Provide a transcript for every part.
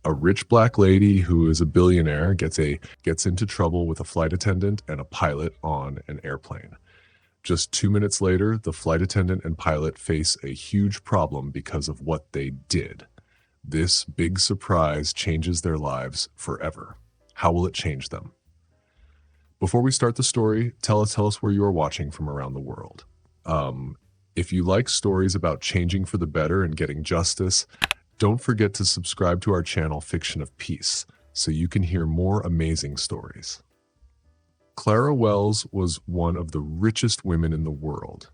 A rich black lady who is a billionaire gets into trouble with a flight attendant and a pilot on an airplane. Just 2 minutes later, the flight attendant and pilot face a huge problem because of what they did. This big surprise changes their lives forever. How will it change them? Before we start the story, tell us where you are watching from around the world. If you like stories about changing for the better and getting justice, don't forget to subscribe to our channel Fiction of Peace so you can hear more amazing stories. Clara Wells was one of the richest women in the world.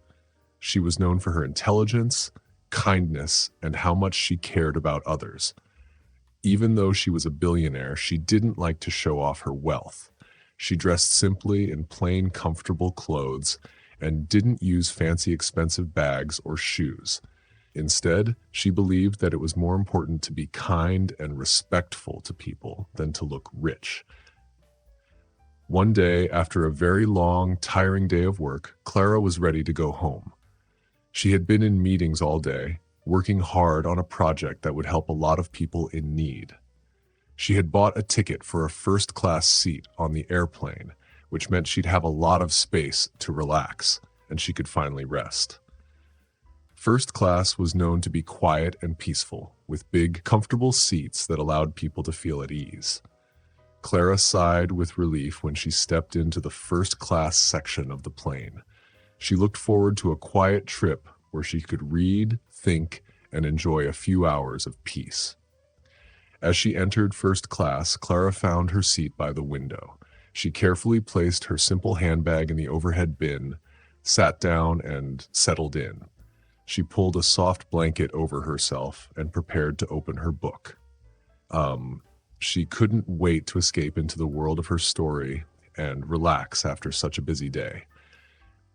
She was known for her intelligence, kindness, and how much she cared about others. Even though she was a billionaire, she didn't like to show off her wealth. She dressed simply in plain, comfortable clothes and didn't use fancy, expensive bags or shoes. Instead, she believed that it was more important to be kind and respectful to people than to look rich. One day, after a very long, tiring day of work, Clara was ready to go home. She had been in meetings all day, working hard on a project that would help a lot of people in need. She had bought a ticket for a first-class seat on the airplane, which meant she'd have a lot of space to relax, and she could finally rest. First class was known to be quiet and peaceful, with big, comfortable seats that allowed people to feel at ease. Clara sighed with relief when she stepped into the first-class section of the plane. She looked forward to a quiet trip where she could read, think, and enjoy a few hours of peace. As she entered first class, Clara found her seat by the window. She carefully placed her simple handbag in the overhead bin, sat down, and settled in. She pulled a soft blanket over herself and prepared to open her book. She couldn't wait to escape into the world of her story and relax after such a busy day.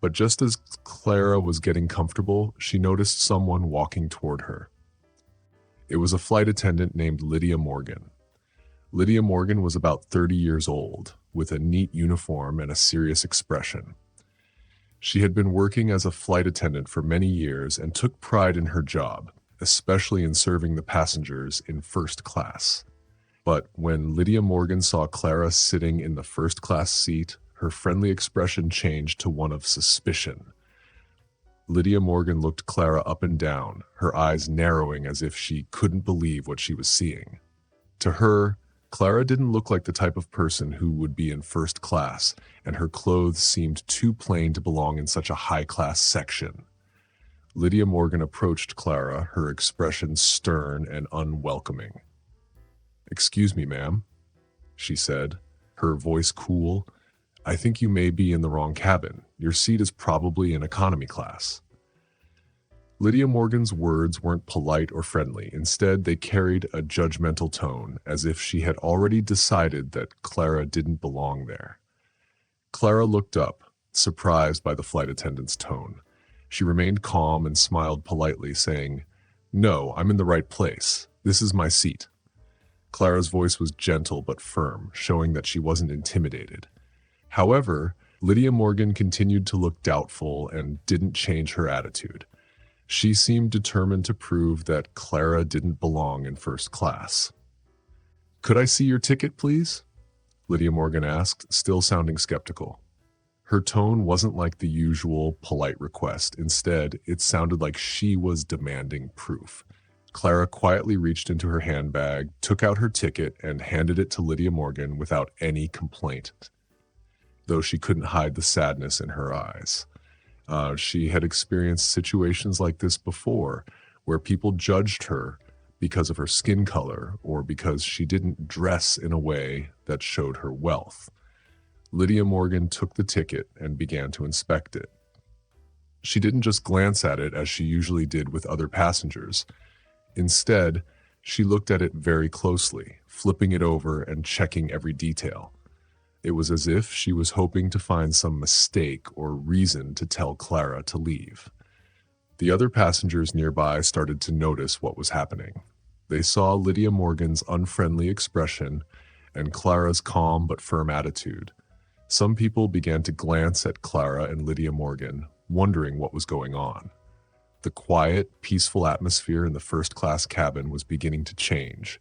But just as Clara was getting comfortable, she noticed someone walking toward her. It was a flight attendant named Lydia Morgan. Lydia Morgan was about 30 years old, with a neat uniform and a serious expression. She had been working as a flight attendant for many years and took pride in her job, especially in serving the passengers in first class. But when Lydia Morgan saw Clara sitting in the first-class seat, her friendly expression changed to one of suspicion. Lydia Morgan looked Clara up and down, her eyes narrowing as if she couldn't believe what she was seeing. To her, Clara didn't look like the type of person who would be in first class, and her clothes seemed too plain to belong in such a high-class section. Lydia Morgan approached Clara, her expression stern and unwelcoming. "Excuse me, ma'am," she said, her voice cool. "I think you may be in the wrong cabin. Your seat is probably in economy class." Lydia Morgan's words weren't polite or friendly. Instead, they carried a judgmental tone, as if she had already decided that Clara didn't belong there. Clara looked up, surprised by the flight attendant's tone. She remained calm and smiled politely, saying, "No, I'm in the right place. This is my seat." Clara's voice was gentle but firm, showing that she wasn't intimidated. However, Lydia Morgan continued to look doubtful and didn't change her attitude. She seemed determined to prove that Clara didn't belong in first class. "Could I see your ticket, please?" Lydia Morgan asked, still sounding skeptical. Her tone wasn't like the usual polite request. Instead, it sounded like she was demanding proof. Clara quietly reached into her handbag, took out her ticket, and handed it to Lydia Morgan without any complaint, though she couldn't hide the sadness in her eyes. She had experienced situations like this before, where people judged her because of her skin color or because she didn't dress in a way that showed her wealth. Lydia Morgan took the ticket and began to inspect it. She didn't just glance at it as she usually did with other passengers. Instead, she looked at it very closely, flipping it over and checking every detail. It was as if she was hoping to find some mistake or reason to tell Clara to leave. The other passengers nearby started to notice what was happening. They saw Lydia Morgan's unfriendly expression and Clara's calm but firm attitude. Some people began to glance at Clara and Lydia Morgan, wondering what was going on. The quiet, peaceful atmosphere in the first-class cabin was beginning to change.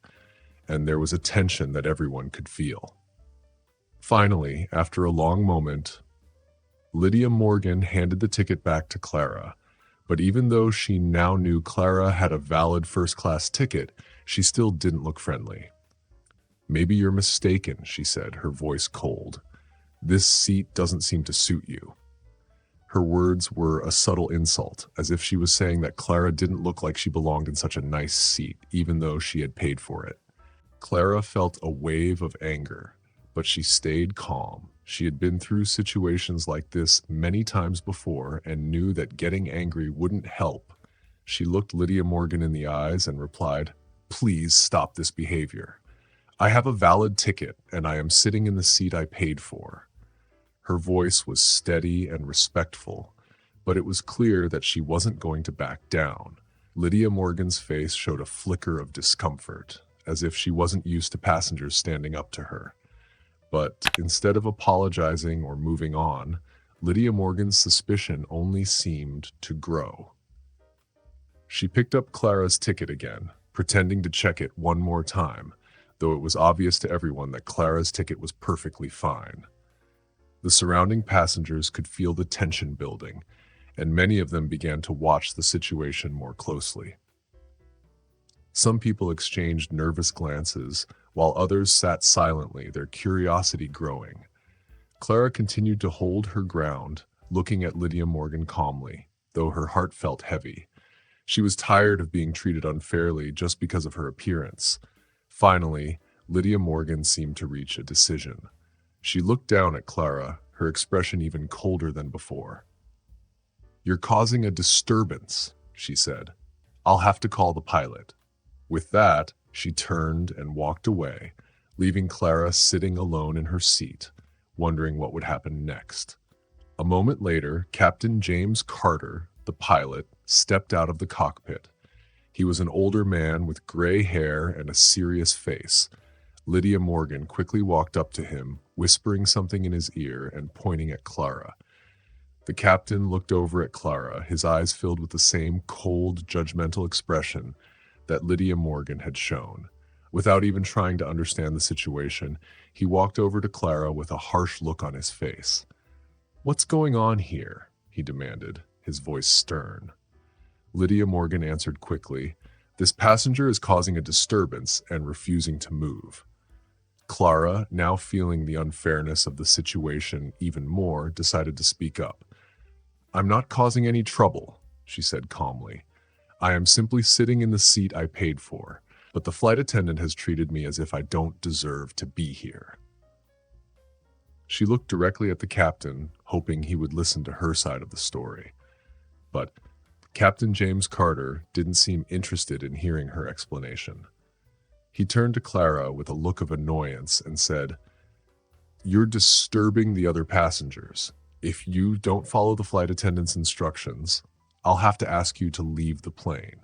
and there was a tension that everyone could feel. Finally, after a long moment, Lydia Morgan handed the ticket back to Clara, but even though she now knew Clara had a valid first-class ticket, she still didn't look friendly. "Maybe you're mistaken," she said, her voice cold. "This seat doesn't seem to suit you." Her words were a subtle insult, as if she was saying that Clara didn't look like she belonged in such a nice seat, even though she had paid for it. Clara felt a wave of anger, but she stayed calm. She had been through situations like this many times before and knew that getting angry wouldn't help. She looked Lydia Morgan in the eyes and replied, "Please stop this behavior. I have a valid ticket and I am sitting in the seat I paid for." Her voice was steady and respectful, but it was clear that she wasn't going to back down. Lydia Morgan's face showed a flicker of discomfort, as if she wasn't used to passengers standing up to her. But instead of apologizing or moving on, Lydia Morgan's suspicion only seemed to grow. She picked up Clara's ticket again, pretending to check it one more time, though it was obvious to everyone that Clara's ticket was perfectly fine. The surrounding passengers could feel the tension building, and many of them began to watch the situation more closely. Some people exchanged nervous glances, while others sat silently, their curiosity growing. Clara continued to hold her ground, looking at Lydia Morgan calmly, though her heart felt heavy. She was tired of being treated unfairly just because of her appearance. Finally, Lydia Morgan seemed to reach a decision. She looked down at Clara, her expression even colder than before. "You're causing a disturbance," she said. "I'll have to call the pilot." With that, she turned and walked away, leaving Clara sitting alone in her seat, wondering what would happen next. A moment later, Captain James Carter, the pilot, stepped out of the cockpit. He was an older man with gray hair and a serious face. Lydia Morgan quickly walked up to him, whispering something in his ear and pointing at Clara. The captain looked over at Clara, his eyes filled with the same cold, judgmental expression that Lydia Morgan had shown. Without even trying to understand the situation, he walked over to Clara with a harsh look on his face. "What's going on here?" he demanded, his voice stern. Lydia Morgan answered quickly, "This passenger is causing a disturbance and refusing to move." Clara, now feeling the unfairness of the situation even more, decided to speak up. "I'm not causing any trouble," she said calmly. "I am simply sitting in the seat I paid for, but the flight attendant has treated me as if I don't deserve to be here." She looked directly at the captain, hoping he would listen to her side of the story. But Captain James Carter didn't seem interested in hearing her explanation. He turned to Clara with a look of annoyance and said, "You're disturbing the other passengers. If you don't follow the flight attendant's instructions, I'll have to ask you to leave the plane."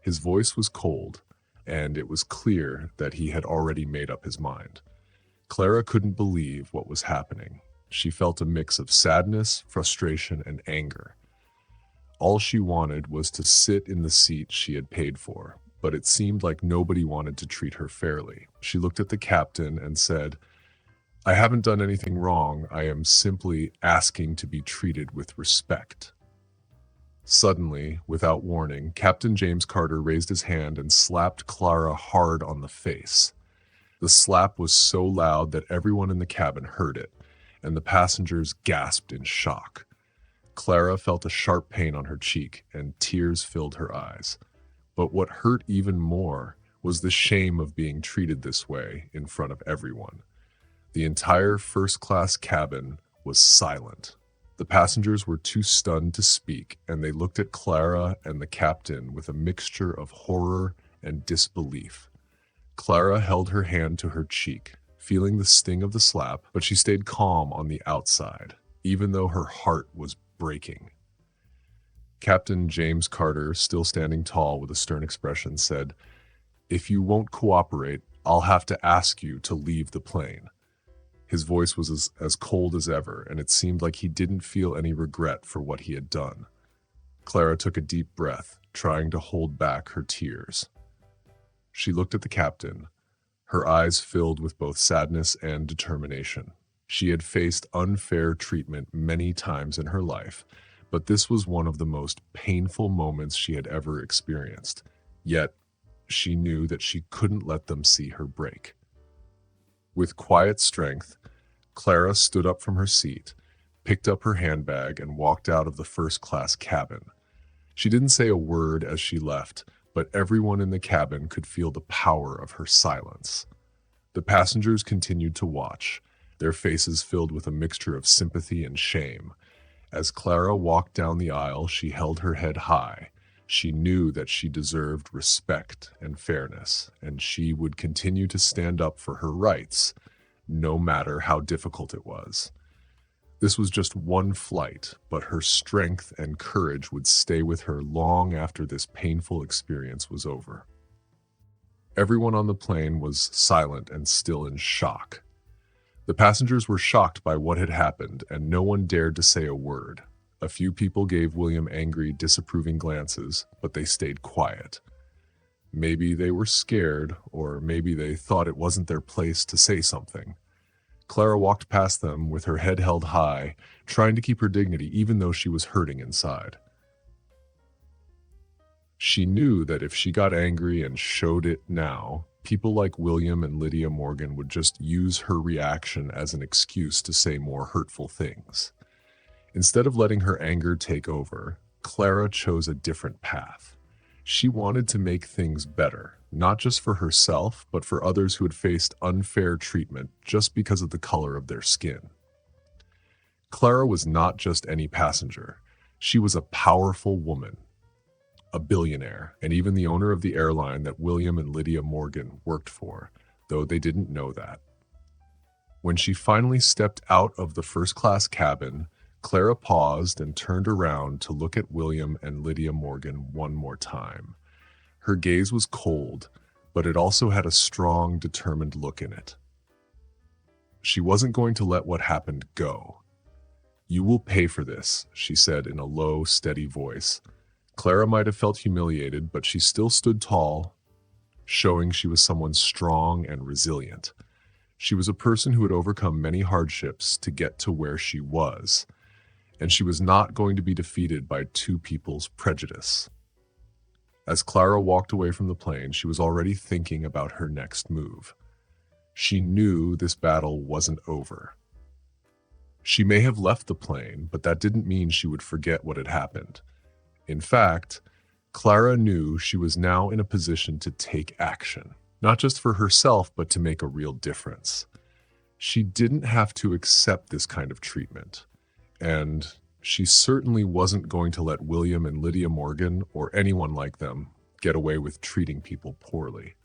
His voice was cold, and it was clear that he had already made up his mind. Clara couldn't believe what was happening. She felt a mix of sadness, frustration, and anger. All she wanted was to sit in the seat she had paid for, but it seemed like nobody wanted to treat her fairly. She looked at the captain and said, "I haven't done anything wrong. I am simply asking to be treated with respect." Suddenly, without warning, Captain James Carter raised his hand and slapped Clara hard on the face. The slap was so loud that everyone in the cabin heard it, and the passengers gasped in shock. Clara felt a sharp pain on her cheek, and tears filled her eyes. But what hurt even more was the shame of being treated this way in front of everyone. The entire first-class cabin was silent. The passengers were too stunned to speak, and they looked at Clara and the captain with a mixture of horror and disbelief. Clara held her hand to her cheek, feeling the sting of the slap, but she stayed calm on the outside, even though her heart was breaking. Captain James Carter, still standing tall with a stern expression, said, "If you won't cooperate, I'll have to ask you to leave the plane." His voice was as cold as ever, and it seemed like he didn't feel any regret for what he had done. Clara took a deep breath, trying to hold back her tears. She looked at the captain, her eyes filled with both sadness and determination. She had faced unfair treatment many times in her life, but this was one of the most painful moments she had ever experienced. Yet, she knew that she couldn't let them see her break. With quiet strength, Clara stood up from her seat, picked up her handbag, and walked out of the first-class cabin. She didn't say a word as she left, but everyone in the cabin could feel the power of her silence. The passengers continued to watch, their faces filled with a mixture of sympathy and shame. As Clara walked down the aisle, she held her head high. She knew that she deserved respect and fairness, and she would continue to stand up for her rights, no matter how difficult it was. This was just one flight, but her strength and courage would stay with her long after this painful experience was over. Everyone on the plane was silent and still in shock. The passengers were shocked by what had happened, and no one dared to say a word. A few people gave William angry, disapproving glances, but they stayed quiet. Maybe they were scared, or maybe they thought it wasn't their place to say something. Clara walked past them with her head held high, trying to keep her dignity even though she was hurting inside. She knew that if she got angry and showed it now, people like William and Lydia Morgan would just use her reaction as an excuse to say more hurtful things. Instead of letting her anger take over, Clara chose a different path. She wanted to make things better, not just for herself, but for others who had faced unfair treatment just because of the color of their skin. Clara was not just any passenger. She was a powerful woman, a billionaire, and even the owner of the airline that William and Lydia Morgan worked for, though they didn't know that. When she finally stepped out of the first-class cabin, Clara paused and turned around to look at William and Lydia Morgan one more time. Her gaze was cold, but it also had a strong, determined look in it. She wasn't going to let what happened go. "You will pay for this," she said in a low, steady voice. Clara might have felt humiliated, but she still stood tall, showing she was someone strong and resilient. She was a person who had overcome many hardships to get to where she was, and she was not going to be defeated by two people's prejudice. As Clara walked away from the plane, she was already thinking about her next move. She knew this battle wasn't over. She may have left the plane, but that didn't mean she would forget what had happened. In fact, Clara knew she was now in a position to take action, not just for herself, but to make a real difference. She didn't have to accept this kind of treatment, and she certainly wasn't going to let William and Lydia Morgan, or anyone like them, get away with treating people poorly.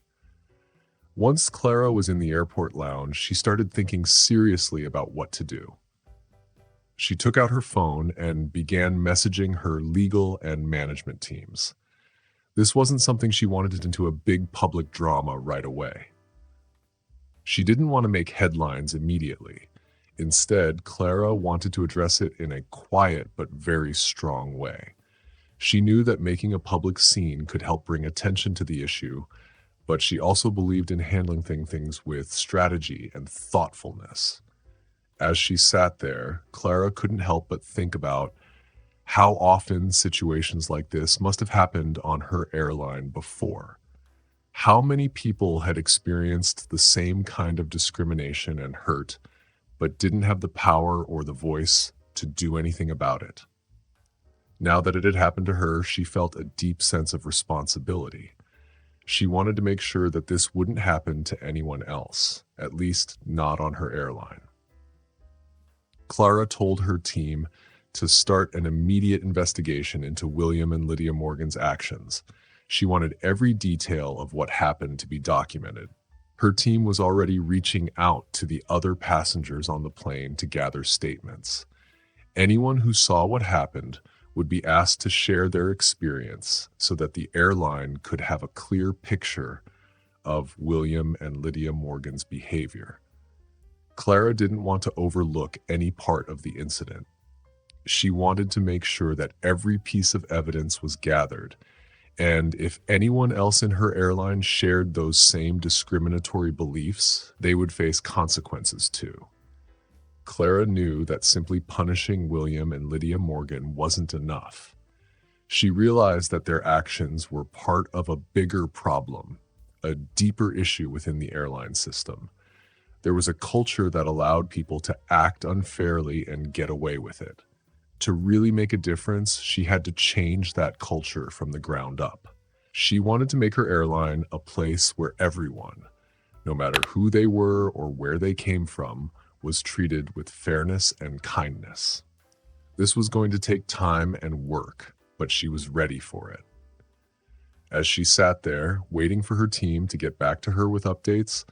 Once Clara was in the airport lounge, she started thinking seriously about what to do. She took out her phone and began messaging her legal and management teams. This wasn't something she wanted into a big public drama right away. She didn't want to make headlines immediately. Instead, Clara wanted to address it in a quiet but very strong way. She knew that making a public scene could help bring attention to the issue, but she also believed in handling things with strategy and thoughtfulness. As she sat there, Clara couldn't help but think about how often situations like this must have happened on her airline before. How many people had experienced the same kind of discrimination and hurt, but didn't have the power or the voice to do anything about it? Now that it had happened to her, she felt a deep sense of responsibility. She wanted to make sure that this wouldn't happen to anyone else, at least not on her airline. Clara told her team to start an immediate investigation into William and Lydia Morgan's actions. She wanted every detail of what happened to be documented. Her team was already reaching out to the other passengers on the plane to gather statements. Anyone who saw what happened would be asked to share their experience so that the airline could have a clear picture of William and Lydia Morgan's behavior. Clara didn't want to overlook any part of the incident. She wanted to make sure that every piece of evidence was gathered, And if anyone else in her airline shared those same discriminatory beliefs, they would face consequences too. Clara knew that simply punishing William and Lydia Morgan wasn't enough. She realized that their actions were part of a bigger problem, a deeper issue within the airline system. There was a culture that allowed people to act unfairly and get away with it. To really make a difference, she had to change that culture from the ground up. She wanted to make her airline a place where everyone, no matter who they were or where they came from, was treated with fairness and kindness. This was going to take time and work, but she was ready for it. As she sat there, waiting for her team to get back to her with updates,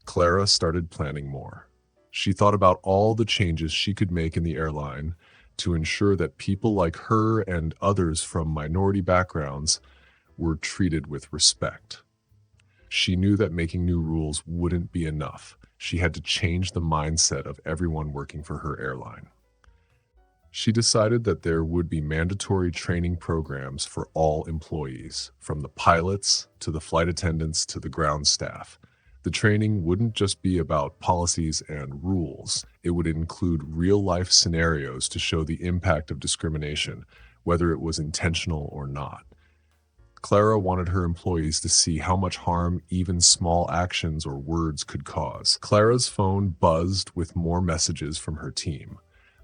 Clara started planning more. She thought about all the changes she could make in the airline to ensure that people like her and others from minority backgrounds were treated with respect. She knew that making new rules wouldn't be enough. She had to change the mindset of everyone working for her airline. She decided that there would be mandatory training programs for all employees, from the pilots to the flight attendants to the ground staff. The training wouldn't just be about policies and rules. It would include real-life scenarios to show the impact of discrimination, whether it was intentional or not. Clara wanted her employees to see how much harm even small actions or words could cause. Clara's phone buzzed with more messages from her team.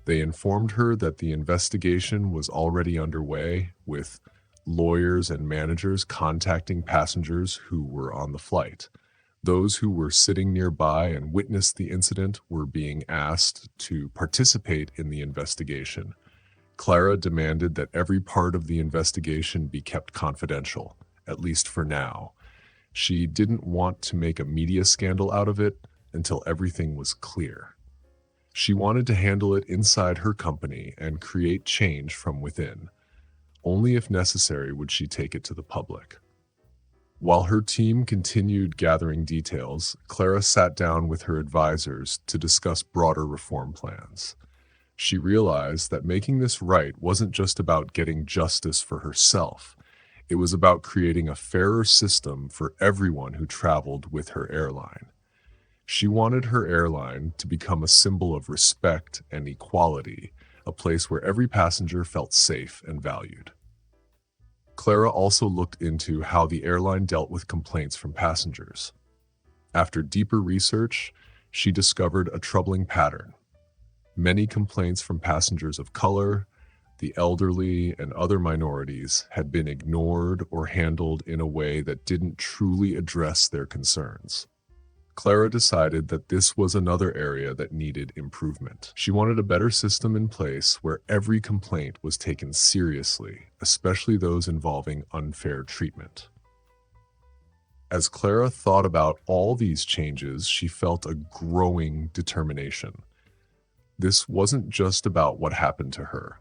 They informed her that the investigation was already underway, with lawyers and managers contacting passengers who were on the flight. Those who were sitting nearby and witnessed the incident were being asked to participate in the investigation. Clara demanded that every part of the investigation be kept confidential, at least for now. She didn't want to make a media scandal out of it until everything was clear. She wanted to handle it inside her company and create change from within. Only if necessary would she take it to the public. While her team continued gathering details, Clara sat down with her advisors to discuss broader reform plans. She realized that making this right wasn't just about getting justice for herself. It was about creating a fairer system for everyone who traveled with her airline. She wanted her airline to become a symbol of respect and equality, a place where every passenger felt safe and valued. Clara also looked into how the airline dealt with complaints from passengers. After deeper research, she discovered a troubling pattern. Many complaints from passengers of color, the elderly, and other minorities had been ignored or handled in a way that didn't truly address their concerns. Clara decided that this was another area that needed improvement. She wanted a better system in place where every complaint was taken seriously, especially those involving unfair treatment. As Clara thought about all these changes, she felt a growing determination. This wasn't just about what happened to her.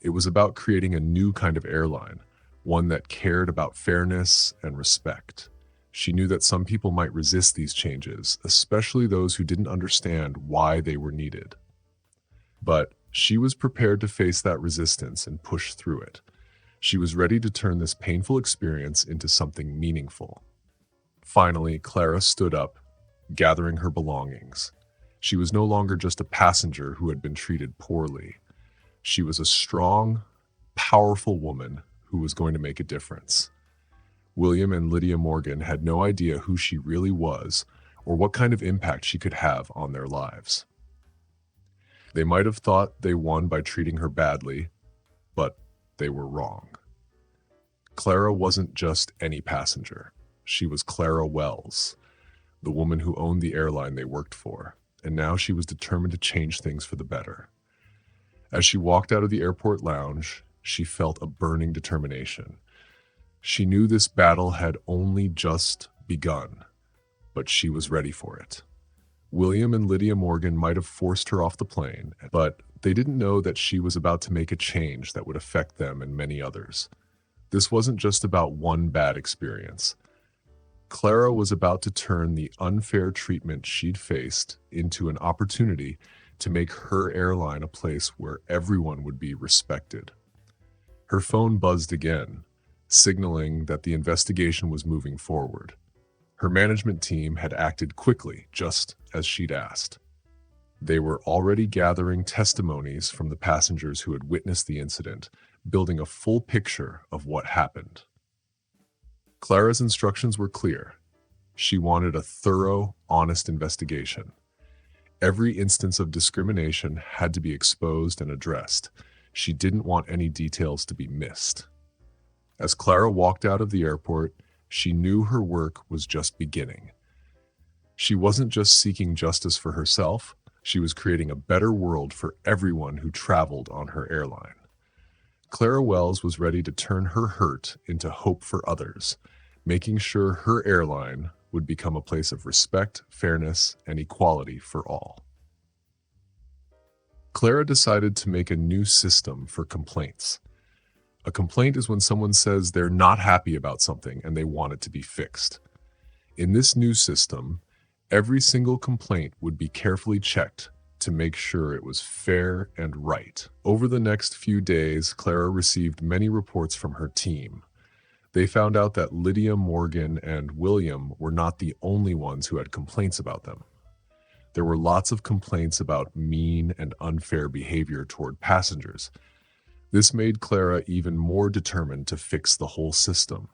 It was about creating a new kind of airline, one that cared about fairness and respect. She knew that some people might resist these changes, especially those who didn't understand why they were needed. But she was prepared to face that resistance and push through it. She was ready to turn this painful experience into something meaningful. Finally, Clara stood up, gathering her belongings. She was no longer just a passenger who had been treated poorly. She was a strong, powerful woman who was going to make a difference. William and Lydia Morgan had no idea who she really was or what kind of impact she could have on their lives. They might have thought they won by treating her badly, but they were wrong. Clara wasn't just any passenger. She was Clara Wells, the woman who owned the airline they worked for, and now she was determined to change things for the better. As she walked out of the airport lounge, she felt a burning determination. She knew this battle had only just begun, but she was ready for it. William and Lydia Morgan might have forced her off the plane, but they didn't know that she was about to make a change that would affect them and many others. This wasn't just about one bad experience. Clara was about to turn the unfair treatment she'd faced into an opportunity to make her airline a place where everyone would be respected. Her phone buzzed again. signaling that the investigation was moving forward. Her management team had acted quickly, just as she'd asked. They were already gathering testimonies from the passengers who had witnessed the incident, building a full picture of what happened. Clara's instructions were clear. She wanted a thorough, honest investigation. Every instance of discrimination had to be exposed and addressed. She didn't want any details to be missed. As Clara walked out of the airport, she knew her work was just beginning. She wasn't just seeking justice for herself, she was creating a better world for everyone who traveled on her airline. Clara Wells was ready to turn her hurt into hope for others, making sure her airline would become a place of respect, fairness, and equality for all. Clara decided to make a new system for complaints. A complaint is when someone says they're not happy about something and they want it to be fixed. In this new system, every single complaint would be carefully checked to make sure it was fair and right. Over the next few days, Clara received many reports from her team. They found out that Lydia, Morgan, and William were not the only ones who had complaints about them. There were lots of complaints about mean and unfair behavior toward passengers. This made Clara even more determined to fix the whole system.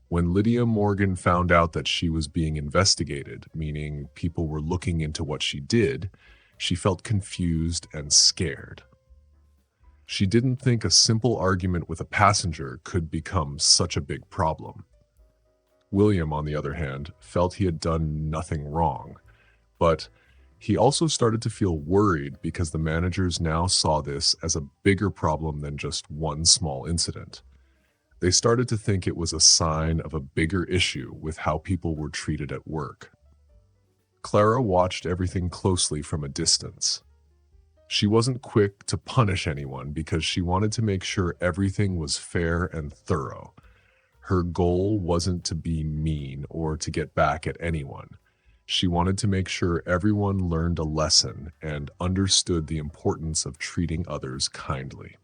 When Lydia Morgan found out that she was being investigated, meaning people were looking into what she did, she felt confused and scared. She didn't think a simple argument with a passenger could become such a big problem. William, on the other hand, felt he had done nothing wrong, but he also started to feel worried because the managers now saw this as a bigger problem than just one small incident. They started to think it was a sign of a bigger issue with how people were treated at work. Clara watched everything closely from a distance. She wasn't quick to punish anyone because she wanted to make sure everything was fair and thorough. Her goal wasn't to be mean or to get back at anyone. She wanted to make sure everyone learned a lesson and understood the importance of treating others kindly.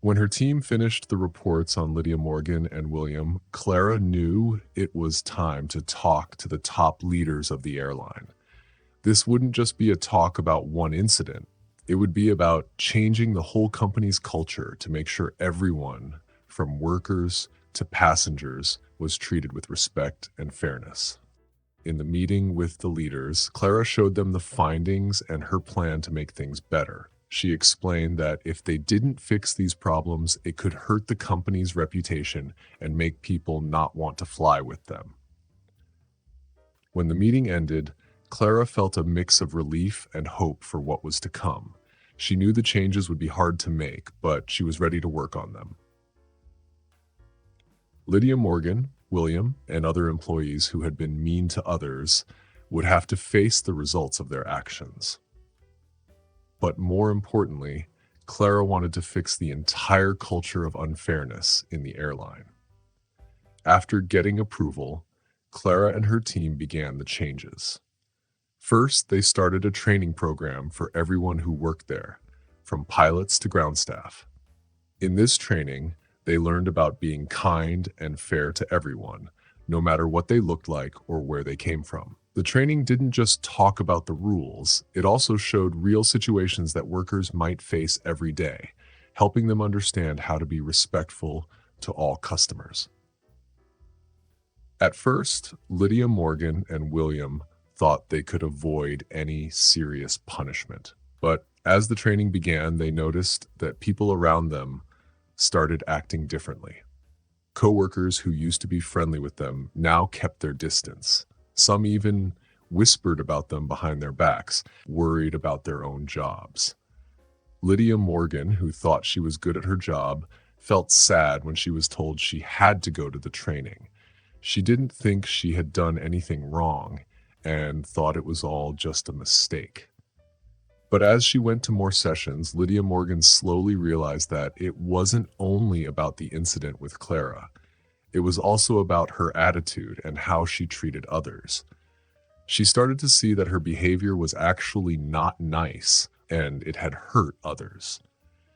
When her team finished the reports on Lydia Morgan and William, Clara knew it was time to talk to the top leaders of the airline. This wouldn't just be a talk about one incident. It would be about changing the whole company's culture to make sure everyone, from workers to passengers, was treated with respect and fairness. In the meeting with the leaders, Clara showed them the findings and her plan to make things better. She explained that if they didn't fix these problems, it could hurt the company's reputation and make people not want to fly with them. When the meeting ended, Clara felt a mix of relief and hope for what was to come. She knew the changes would be hard to make, but she was ready to work on them. Lydia Morgan, William, and other employees who had been mean to others would have to face the results of their actions. But more importantly, Clara wanted to fix the entire culture of unfairness in the airline. After getting approval, Clara and her team began the changes. First, they started a training program for everyone who worked there, from pilots to ground staff. In this training, they learned about being kind and fair to everyone, no matter what they looked like or where they came from. The training didn't just talk about the rules, it also showed real situations that workers might face every day, helping them understand how to be respectful to all customers. At first, Lydia Morgan and William thought they could avoid any serious punishment. But as the training began, they noticed that people around them started acting differently. Coworkers who used to be friendly with them now kept their distance. Some even whispered about them behind their backs, worried about their own jobs. Lydia Morgan, who thought she was good at her job, felt sad when she was told she had to go to the training. She didn't think she had done anything wrong and thought it was all just a mistake. But as she went to more sessions, Lydia Morgan slowly realized that it wasn't only about the incident with Clara. It was also about her attitude and how she treated others. She started to see that her behavior was actually not nice, and it had hurt others.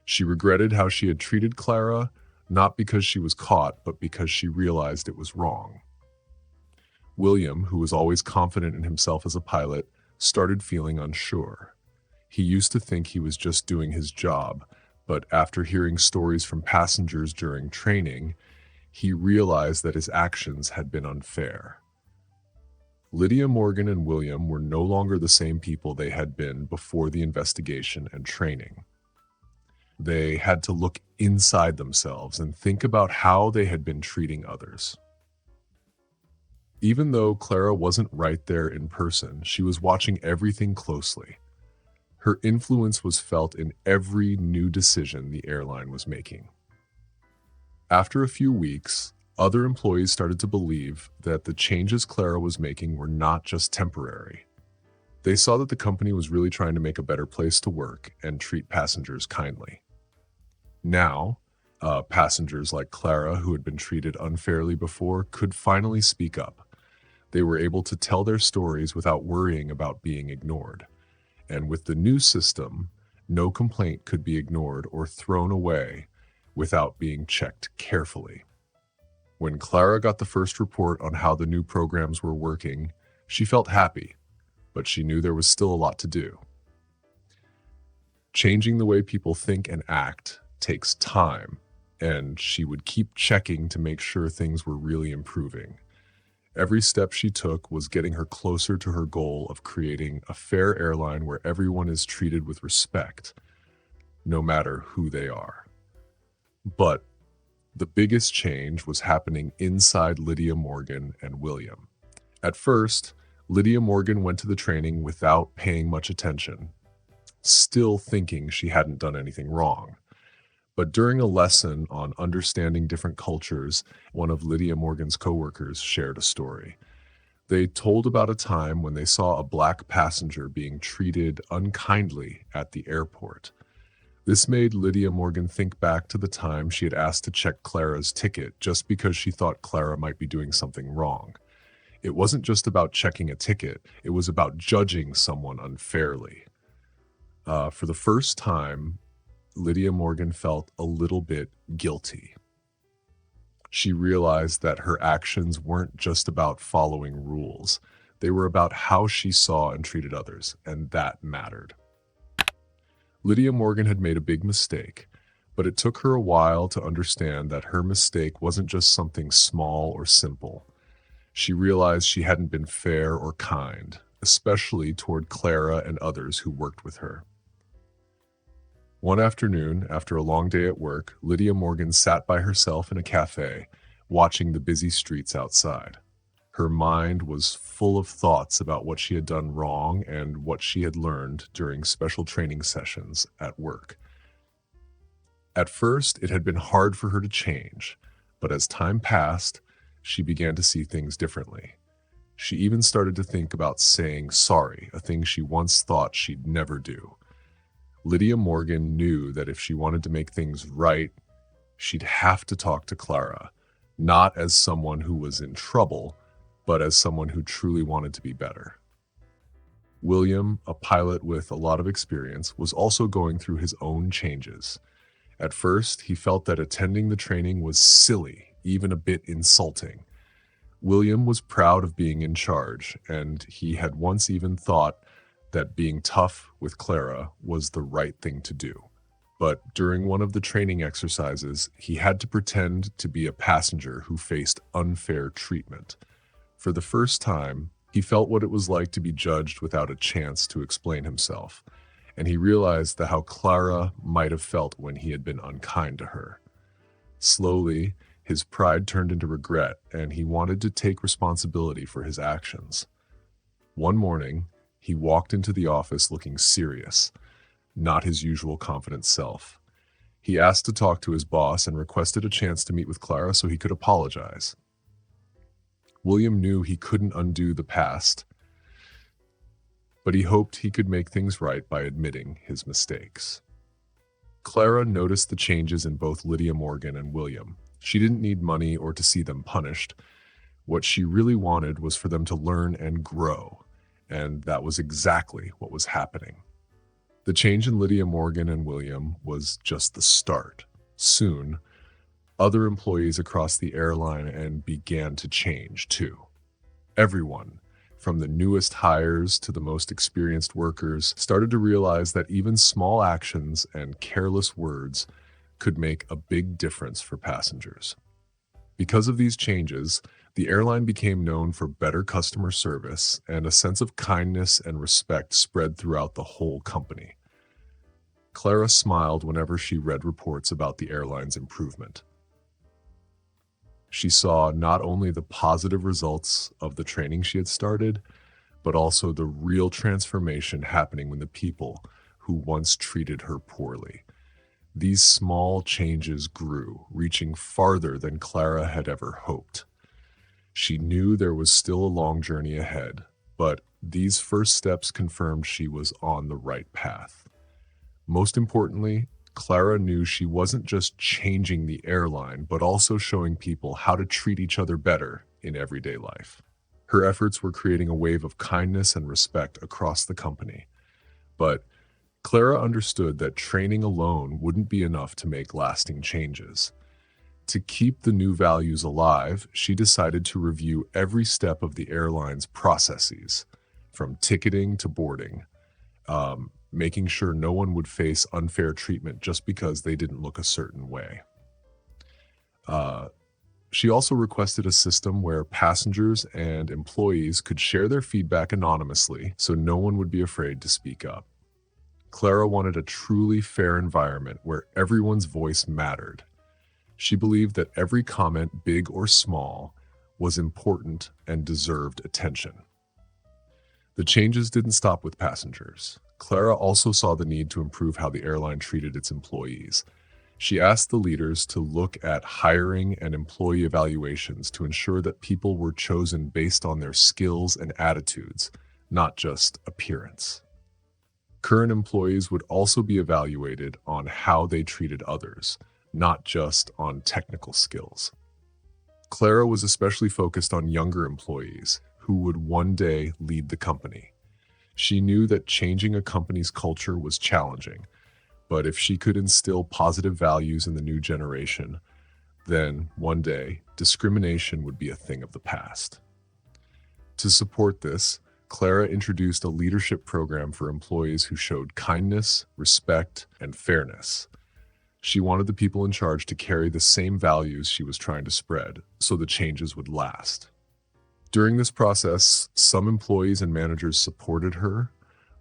She regretted how she had treated Clara, not because she was caught, but because she realized it was wrong. William, who was always confident in himself as a pilot, started feeling unsure. He used to think he was just doing his job, but after hearing stories from passengers during training, he realized that his actions had been unfair. Lydia Morgan and William were no longer the same people they had been before the investigation and training. They had to look inside themselves and think about how they had been treating others. Even though Clara wasn't right there in person, she was watching everything closely. Her influence was felt in every new decision the airline was making. After a few weeks, other employees started to believe that the changes Clara was making were not just temporary. They saw that the company was really trying to make a better place to work and treat passengers kindly. Now, passengers like Clara, who had been treated unfairly before, could finally speak up. They were able to tell their stories without worrying about being ignored. And with the new system, no complaint could be ignored or thrown away without being checked carefully. When Clara got the first report on how the new programs were working, she felt happy, but she knew there was still a lot to do. Changing the way people think and act takes time, and she would keep checking to make sure things were really improving. Every step she took was getting her closer to her goal of creating a fair airline where everyone is treated with respect, no matter who they are. But the biggest change was happening inside Lydia Morgan and William. At first, Lydia Morgan went to the training without paying much attention, still thinking she hadn't done anything wrong. But during a lesson on understanding different cultures, one of Lydia Morgan's coworkers shared a story. They told about a time when they saw a black passenger being treated unkindly at the airport. This made Lydia Morgan think back to the time she had asked to check Clara's ticket just because she thought Clara might be doing something wrong. It wasn't just about checking a ticket, it was about judging someone unfairly. For the first time, Lydia Morgan felt a little bit guilty. She realized that her actions weren't just about following rules. They were about how she saw and treated others, and that mattered. Lydia Morgan had made a big mistake, but it took her a while to understand that her mistake wasn't just something small or simple. She realized she hadn't been fair or kind, especially toward Clara and others who worked with her. One afternoon, after a long day at work, Lydia Morgan sat by herself in a cafe, watching the busy streets outside. Her mind was full of thoughts about what she had done wrong and what she had learned during special training sessions at work. At first, it had been hard for her to change, but as time passed, she began to see things differently. She even started to think about saying sorry, a thing she once thought she'd never do. Lydia Morgan knew that if she wanted to make things right, she'd have to talk to Clara, not as someone who was in trouble, but as someone who truly wanted to be better. William, a pilot with a lot of experience, was also going through his own changes. At first, he felt that attending the training was silly, even a bit insulting. William was proud of being in charge, and he had once even thought that being tough with Clara was the right thing to do. But during one of the training exercises, he had to pretend to be a passenger who faced unfair treatment. For the first time, he felt what it was like to be judged without a chance to explain himself, and he realized that how Clara might have felt when he had been unkind to her. Slowly, his pride turned into regret, and he wanted to take responsibility for his actions. One morning, he walked into the office looking serious, not his usual confident self. He asked to talk to his boss and requested a chance to meet with Clara so he could apologize. William knew he couldn't undo the past, but he hoped he could make things right by admitting his mistakes. Clara noticed the changes in both Lydia Morgan and William. She didn't need money or to see them punished. What she really wanted was for them to learn and grow, and that was exactly what was happening. The change in Lydia Morgan and William was just the start. Soon, Other employees across the airline and began to change too. Everyone, from the newest hires to the most experienced workers, started to realize that even small actions and careless words could make a big difference for passengers. Because of these changes, the airline became known for better customer service, and a sense of kindness and respect spread throughout the whole company. Clara smiled whenever she read reports about the airline's improvement. She saw not only the positive results of the training she had started, but also the real transformation happening when the people who once treated her poorly. These small changes grew, reaching farther than Clara had ever hoped. She knew there was still a long journey ahead, but these first steps confirmed she was on the right path. Most importantly, Clara knew she wasn't just changing the airline, but also showing people how to treat each other better in everyday life. Her efforts were creating a wave of kindness and respect across the company. But Clara understood that training alone wouldn't be enough to make lasting changes. To keep the new values alive, she decided to review every step of the airline's processes, from ticketing to boarding, making sure no one would face unfair treatment just because they didn't look a certain way. She also requested a system where passengers and employees could share their feedback anonymously so no one would be afraid to speak up. Clara wanted a truly fair environment where everyone's voice mattered. She believed that every comment, big or small, was important and deserved attention. The changes didn't stop with passengers. Clara also saw the need to improve how the airline treated its employees. She asked the leaders to look at hiring and employee evaluations to ensure that people were chosen based on their skills and attitudes, not just appearance. Current employees would also be evaluated on how they treated others, not just on technical skills. Clara was especially focused on younger employees who would one day lead the company. She knew that changing a company's culture was challenging, but if she could instill positive values in the new generation, then one day discrimination would be a thing of the past. To support this, Clara introduced a leadership program for employees who showed kindness, respect, and fairness. She wanted the people in charge to carry the same values she was trying to spread, so the changes would last. During this process, some employees and managers supported her,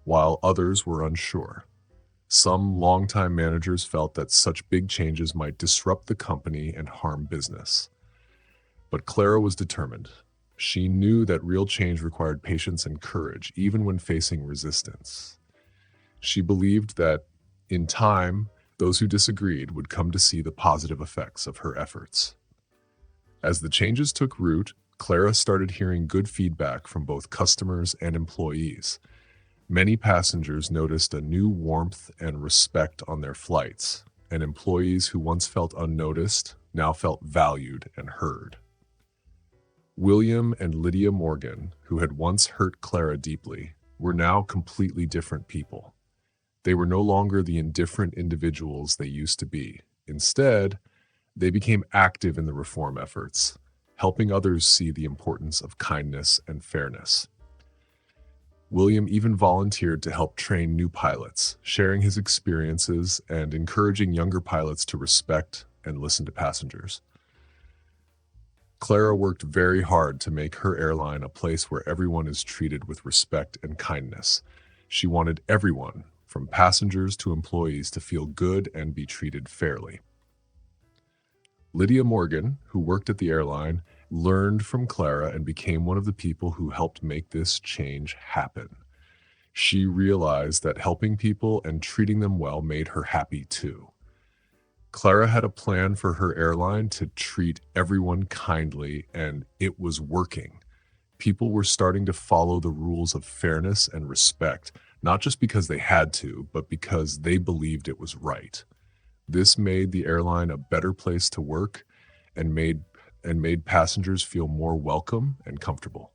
while others were unsure. Some longtime managers felt that such big changes might disrupt the company and harm business. But Clara was determined. She knew that real change required patience and courage, even when facing resistance. She believed that, in time, those who disagreed would come to see the positive effects of her efforts. As the changes took root, Clara started hearing good feedback from both customers and employees. Many passengers noticed a new warmth and respect on their flights, and employees who once felt unnoticed now felt valued and heard. William and Lydia Morgan, who had once hurt Clara deeply, were now completely different people. They were no longer the indifferent individuals they used to be. Instead, they became active in the reform efforts, helping others see the importance of kindness and fairness. William even volunteered to help train new pilots, sharing his experiences and encouraging younger pilots to respect and listen to passengers. Clara worked very hard to make her airline a place where everyone is treated with respect and kindness. She wanted everyone, from passengers to employees, to feel good and be treated fairly. Lydia Morgan, who worked at the airline, learned from Clara and became one of the people who helped make this change happen. She realized that helping people and treating them well made her happy too. Clara had a plan for her airline to treat everyone kindly, and it was working. People were starting to follow the rules of fairness and respect, not just because they had to, but because they believed it was right. This made the airline a better place to work and made passengers feel more welcome and comfortable.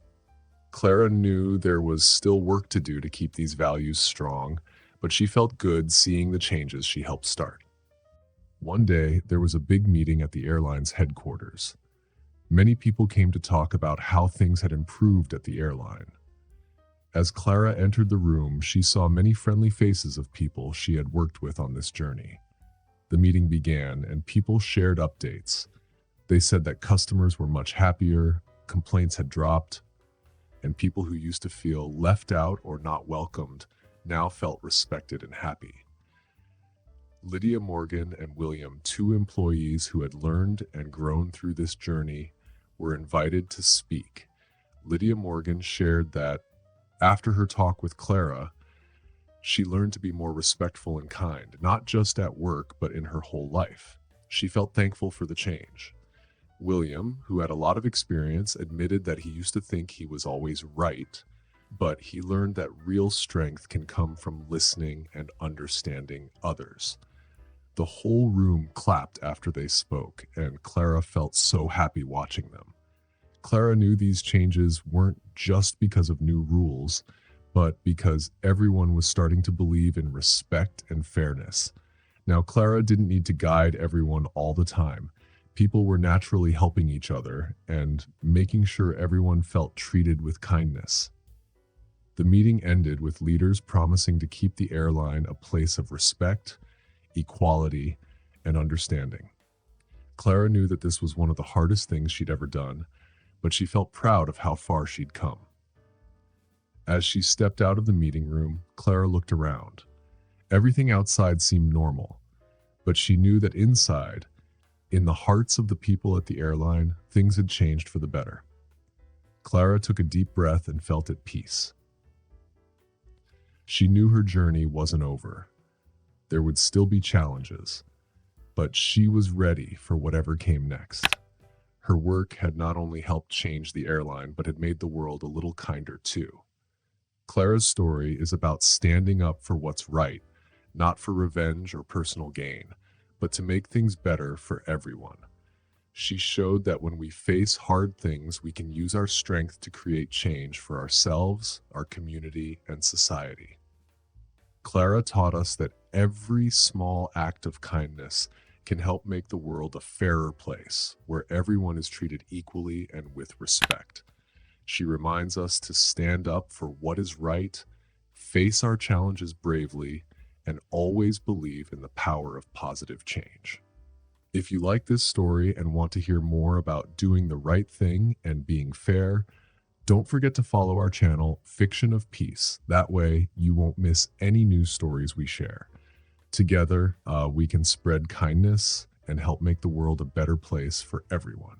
Clara knew there was still work to do to keep these values strong, but she felt good seeing the changes she helped start. One day, there was a big meeting at the airline's headquarters. Many people came to talk about how things had improved at the airline. As Clara entered the room, she saw many friendly faces of people she had worked with on this journey. The meeting began, and people shared updates. They said that customers were much happier, complaints had dropped, and people who used to feel left out or not welcomed now felt respected and happy. Lydia Morgan and William, two employees who had learned and grown through this journey, were invited to speak. Lydia Morgan shared that after her talk with Clara, she learned to be more respectful and kind, not just at work, but in her whole life. She felt thankful for the change. William, who had a lot of experience, admitted that he used to think he was always right, but he learned that real strength can come from listening and understanding others. The whole room clapped after they spoke, and Clara felt so happy watching them. Clara knew these changes weren't just because of new rules, but because everyone was starting to believe in respect and fairness. Now, Clara didn't need to guide everyone all the time. People were naturally helping each other and making sure everyone felt treated with kindness. The meeting ended with leaders promising to keep the airline a place of respect, equality, and understanding. Clara knew that this was one of the hardest things she'd ever done, but she felt proud of how far she'd come. As she stepped out of the meeting room, Clara looked around. Everything outside seemed normal, but she knew that inside, in the hearts of the people at the airline, things had changed for the better. Clara took a deep breath and felt at peace. She knew her journey wasn't over. There would still be challenges, but she was ready for whatever came next. Her work had not only helped change the airline, but had made the world a little kinder too. Clara's story is about standing up for what's right, not for revenge or personal gain, but to make things better for everyone. She showed that when we face hard things, we can use our strength to create change for ourselves, our community, and society. Clara taught us that every small act of kindness can help make the world a fairer place, where everyone is treated equally and with respect. She reminds us to stand up for what is right, face our challenges bravely, and always believe in the power of positive change. If you like this story and want to hear more about doing the right thing and being fair, don't forget to follow our channel, Fiction of Peace. That way, you won't miss any news stories we share. Together, we can spread kindness and help make the world a better place for everyone.